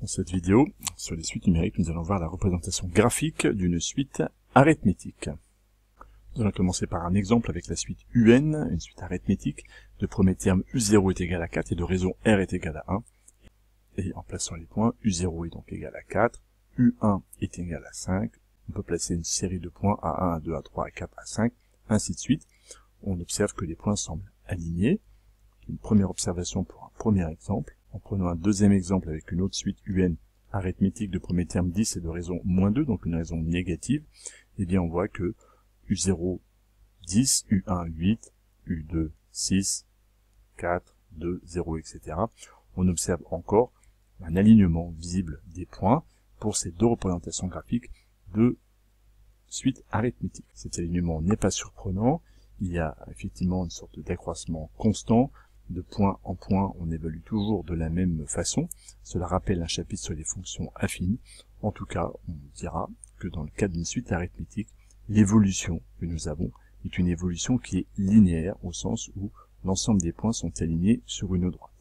Dans cette vidéo, sur les suites numériques, nous allons voir la représentation graphique d'une suite arithmétique. Nous allons commencer par un exemple avec la suite UN, une suite arithmétique. De premier terme, U0 est égal à 4 et de raison R est égal à 1. Et en plaçant les points, U0 est donc égal à 4, U1 est égal à 5. On peut placer une série de points A1, A2, A3, A4, A5, ainsi de suite. On observe que les points semblent alignés. Une première observation pour un premier exemple. En prenant un deuxième exemple avec une autre suite UN arithmétique de premier terme 10 et de raison moins 2, donc une raison négative, eh bien on voit que U0, 10, U1, 8, U2, 6, 4, 2, 0, etc. On observe encore un alignement visible des points pour ces deux représentations graphiques de suite arithmétique. Cet alignement n'est pas surprenant, il y a effectivement une sorte d'accroissement constant. De point en point, on évalue toujours de la même façon. Cela rappelle un chapitre sur les fonctions affines. En tout cas, on dira que dans le cas d'une suite arithmétique, l'évolution que nous avons est une évolution qui est linéaire, au sens où l'ensemble des points sont alignés sur une droite.